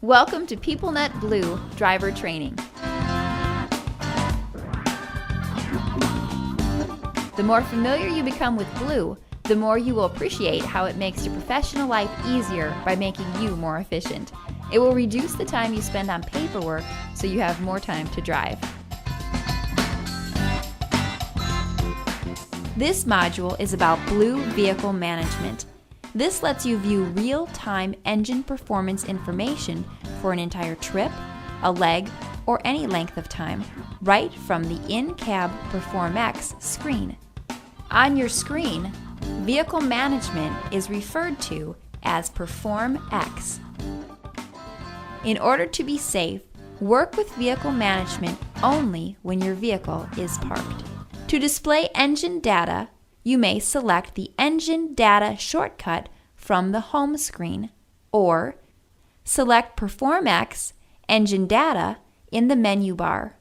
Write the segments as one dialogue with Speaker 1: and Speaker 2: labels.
Speaker 1: Welcome to PeopleNet Blue Driver Training. The more familiar you become with Blue, the more you will appreciate how it makes your professional life easier by making you more efficient. It will reduce the time you spend on paperwork so you have more time to drive. This module is about Blue Vehicle Management. This lets you view real-time engine performance information for an entire trip, a leg, or any length of time, right from the in-cab PerformX screen. On your screen, Vehicle Management is referred to as PerformX. In order to be safe, work with Vehicle Management only when your vehicle is parked. To display engine data, you may select the Engine Data shortcut from the home screen, or select PerformX Engine Data in the menu bar.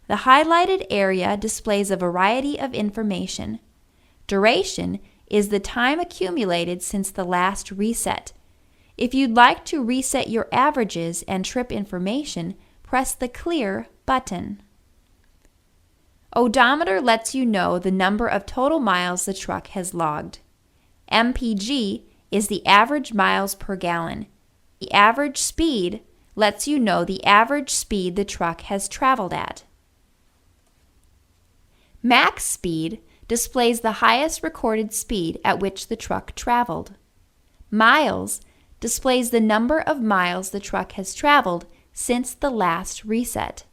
Speaker 1: The highlighted area displays a variety of information. Duration is the time accumulated since the last reset. If you'd like to reset your averages and trip information, press the Clear button. Odometer lets you know the number of total miles the truck has logged. MPG is the average miles per gallon. The average speed lets you know the average speed the truck has traveled at. Max speed displays the highest recorded speed at which the truck traveled. Miles displays the number of miles the truck has traveled since the last reset.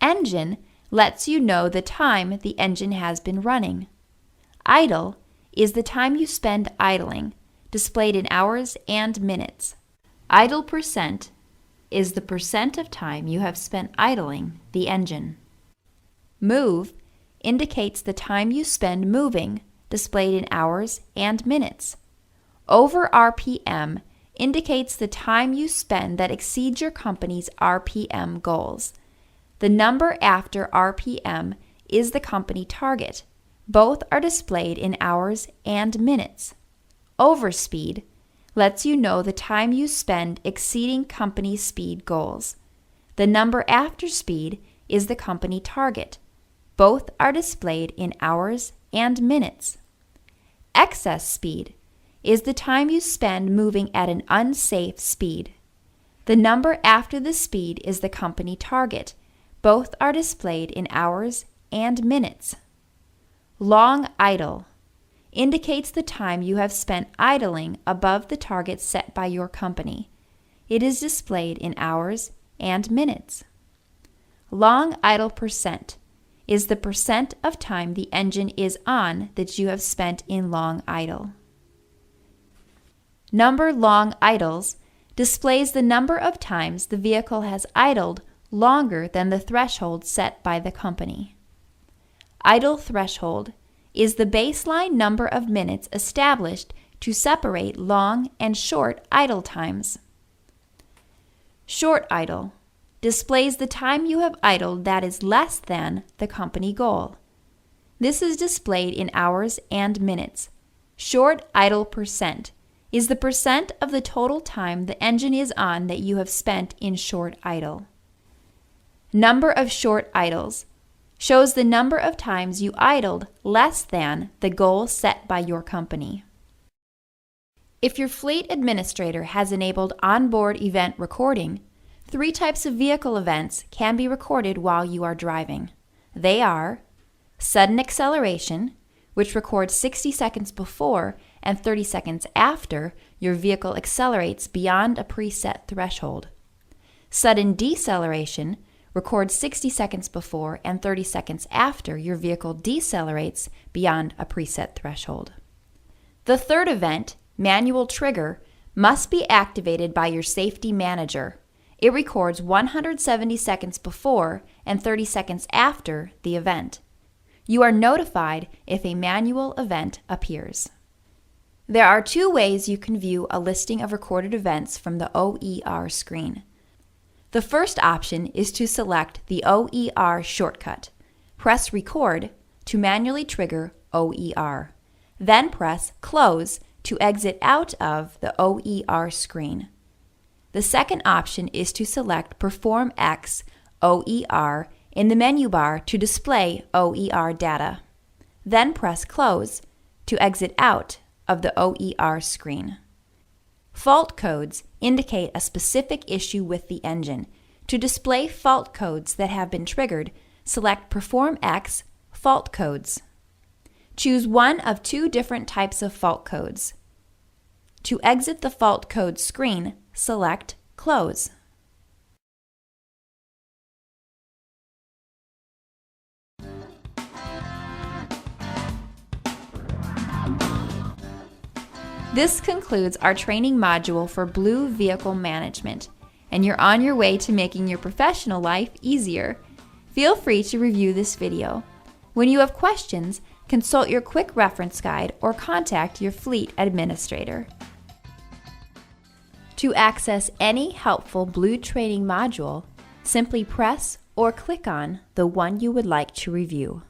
Speaker 1: Engine lets you know the time the engine has been running. Idle is the time you spend idling, displayed in hours and minutes. Idle percent is the percent of time you have spent idling the engine. Move indicates the time you spend moving, displayed in hours and minutes. Over RPM indicates the time you spend that exceeds your company's RPM goals. The number after RPM is the company target. Both are displayed in hours and minutes. Overspeed lets you know the time you spend exceeding company speed goals. The number after speed is the company target. Both are displayed in hours and minutes. Excess speed is the time you spend moving at an unsafe speed. The number after the speed is the company target. Both are displayed in hours and minutes. Long idle indicates the time you have spent idling above the target set by your company. It is displayed in hours and minutes. Long idle percent is the percent of time the engine is on that you have spent in long idle. Number long idles displays the number of times the vehicle has idled longer than the threshold set by the company. Idle threshold is the baseline number of minutes established to separate long and short idle times. Short idle displays the time you have idled that is less than the company goal. This is displayed in hours and minutes. Short idle percent is the percent of the total time the engine is on that you have spent in short idle. Number of short idles shows the number of times you idled less than the goal set by your company. If your fleet administrator has enabled onboard event recording, 3 types of vehicle events can be recorded while you are driving. They are sudden acceleration, which records 60 seconds before and 30 seconds after your vehicle accelerates beyond a preset threshold. Sudden deceleration records 60 seconds before and 30 seconds after your vehicle decelerates beyond a preset threshold. The third event, manual trigger, must be activated by your safety manager. It records 170 seconds before and 30 seconds after the event. You are notified if a manual event appears. There are 2 ways you can view a listing of recorded events from the OER screen. The first option is to select the OER shortcut. Press Record to manually trigger OER. Then press Close to exit out of the OER screen. The second option is to select Perform X OER in the menu bar to display OER data. Then press Close to exit out of the OER screen. Fault codes indicate a specific issue with the engine. To display fault codes that have been triggered, select Perform X Fault Codes. Choose one of two different types of fault codes. To exit the fault code screen, select Close. This concludes our training module for Blue Vehicle Management, and you're on your way to making your professional life easier. Feel free to review this video. When you have questions, consult your quick reference guide or contact your fleet administrator. To access any helpful Blue training module, simply press or click on the one you would like to review.